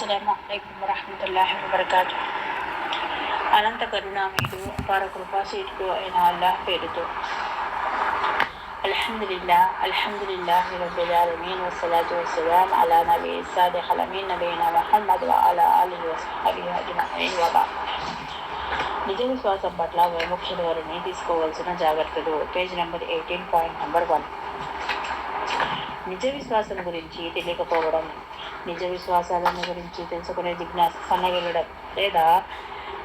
అస్సలాము అలైకుం వరహ్మతుల్లాహి వబరకాతుహ్. అనంత కరుణామయుడు అపార కృపాశీలుడు అయిన అల్లాహ్ పేరుతో అల్హమ్దులిల్లాహి రబ్బిల్ ఆలమీన్ వస్సలాతు వస్సలాం అలా నబీ సాదిఖల్ అమీన్ నబీనా ముహమ్మద్ వ అలా ఆలిహి వస్హబిహి అజ్మഈన్ వ బఅద్. నిజ విశ్వాసం పట్ల విముఖ్యుల వారిని తీసుకోవాల్సిన జాగ్రత్తలు. Page number 18, point number 1. నిజ విశ్వాసం గురించి తెలియకపోవడం. నిజ విశ్వాసాలను గురించి తెలుసుకునే జిజ్ఞాస సన్నగిల్లడం లేదా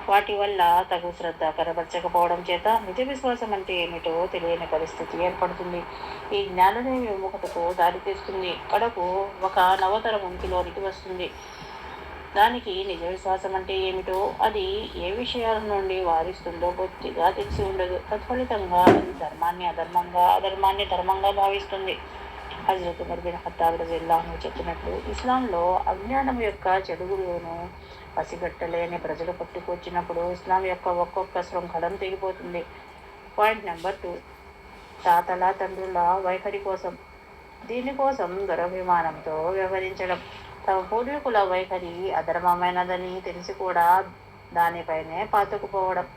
వాటి వల్ల తగు శ్రద్ధ కనబరచకపోవడం చేత నిజ విశ్వాసం అంటే ఏమిటో తెలియని పరిస్థితి ఏర్పడుతుంది. ఈ జ్ఞానలేమి విముఖతకు దారితీస్తుంది. కడకు ఒక నవతరం ఉనికిలోనికి వస్తుంది. దానికి నిజ విశ్వాసం అంటే ఏమిటో, అది ఏ విషయాల నుండి వారిస్తుందో బొత్తిగా తెలిసి ఉండదు. తత్ఫలితంగా అది ధర్మాన్ని అధర్మంగా, అధర్మాన్ని ధర్మంగా భావిస్తుంది. హజరత్ ఉమర్ బిన్ ఖత్తాబ్ రలియల్లాహు అన్హు చెప్పినట్లు, ఇస్లాంలో అజ్ఞానం యొక్క చెడుగులను పసిగట్టలేని ప్రజలు పట్టుకొచ్చినప్పుడు ఇస్లాం యొక్క ఒక్కొక్క శృంఖలం తెగిపోతుంది. Point number 2. తాతల తండ్రుల వైఖరి కోసం. దీనికోసం దురభిమానంతో వ్యవహరించడం. తమ పూర్వీకుల వైఖరి అధర్మమైనదని తెలిసి కూడా దానిపైనే పాతుకుపోవడం.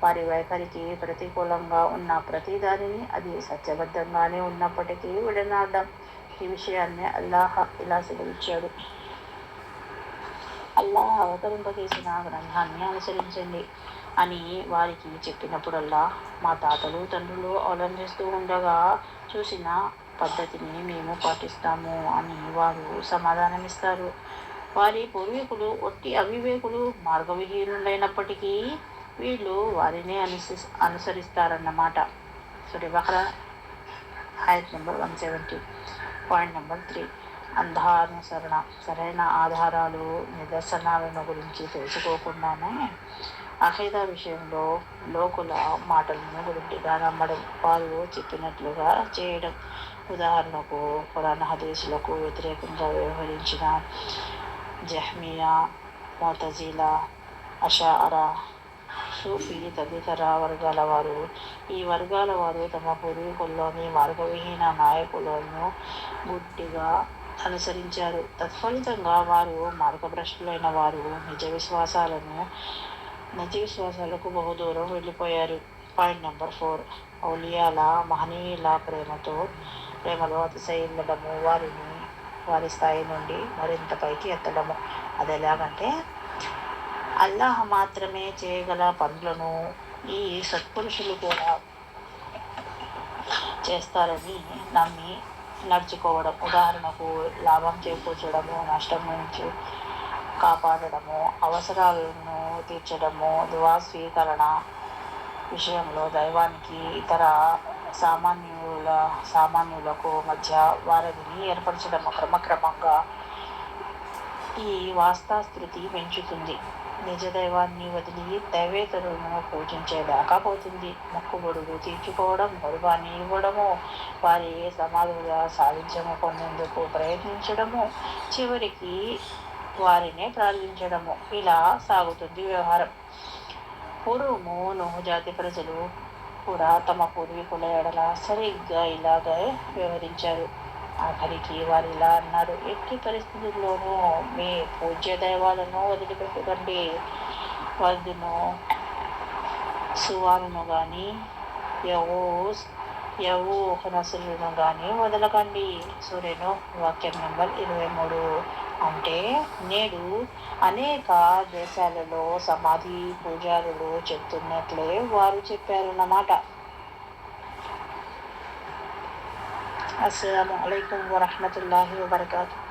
వారి వైఖరికి ప్రతికూలంగా ఉన్న ప్రతి దానిని అది సత్యబద్ధంగానే ఉన్నప్పటికీ విడనాడడం. ఈ విషయాన్ని అల్లాహ్ ఇలా సెలవిచ్చాడు: అల్లాహ్ అవతరింపజేసిన గ్రంథాన్ని అనుసరించండి అని వారికి చెప్పినప్పుడల్లా, మా తాతలు తండ్రులు అవలంబిస్తూ ఉండగా చూసిన పద్ధతిని మేము పాటిస్తాము అని వారు సమాధానమిస్తారు. వారి పూర్వీకులు ఒట్టి అవివేకులు, మార్గవిహీనులైనప్పటికీ వీళ్ళు వారినే అనుసరిస్తారన్నమాట. సూరా బఖరా ఆయత్ నెంబర్ 170. Point number 3. అంధానుసరణ. సరైన ఆధారాలు, నిదర్శనాలను గురించి తెలుసుకోకుండానే అఖీదా విషయంలో లోకుల మాటలను గుడ్డిగా నమ్మడం, వారు చెప్పినట్లుగా చేయడం. ఉదాహరణకు, ఖురాన్ హదీసులకు వ్యతిరేకంగా వ్యవహరించిన జహ్మియా, ముతజిలా, అషాఅరా, సూఫీ తదితర వర్గాల వారు. ఈ వర్గాల వారు తమ పూర్వీకుల్లోని మార్గవిహీన నాయకులను గుడ్డిగా అనుసరించారు. తత్ఫలితంగా వారు మార్గభ్రష్టులైన వారు నిజ విశ్వాసాలకు బహుదూరం వెళ్ళిపోయారు. Point number 4. ఔలియాల, మహనీయుల ప్రేమలో అతిశయిల్లడము, వారిని వారి స్థాయి నుండి మరింత పైకి ఎత్తడము. అదెలాగంటే, అల్లాహ్ మాత్రమే చేయగల పనులను ఈ సత్పురుషులు కూడా చేస్తారని నమ్మి నడుచుకోవడం. ఉదాహరణకు, లాభం చేకూర్చడము, నష్టం నుంచి కాపాడడము, అవసరాలను తీర్చడము, దువా స్వీకరణ విషయంలో దైవానికి ఇతర సామాన్యులకు మధ్య వారధిని ఏర్పరచడము. క్రమక్రమంగా ఈ వాస్తాశృతి పెంచుతుంది. నిజ దైవాన్ని వదిలి దైవేతరులను పూజించేదాకా పోతుంది. మొక్కుబడులు తీర్చుకోవడం, గర్వాన్ని ఇవ్వడము, వారి సమాధుల సాధించము పొందేందుకు ప్రయత్నించడము, చివరికి వారినే ప్రార్థించడము. ఇలా సాగుతుంది వ్యవహారం. పూర్వము నూహు జాతి ప్రజలు కూడా తమ పూర్వీకుల ఎడల సరిగ్గా ఇలాగే వ్యవహరించారు. ఆఖరికి వారు ఇలా అన్నారు: ఎట్టి పరిస్థితుల్లోనూ మీ పూజ్య దైవాలను వదిలిపెట్టకండి. వద్దును, సువాలను కానీ యవూహనసులను కానీ వదలకండి. సూరెను వాక్యం నెంబర్ 23. అంటే నేడు అనేక దేశాలలో సమాధి పూజారులు చెప్తున్నట్లే వారు చెప్పారన్నమాట. అస్సలాము అలైకుం వరహ్మతుల్లాహి వబరకాతుహ్.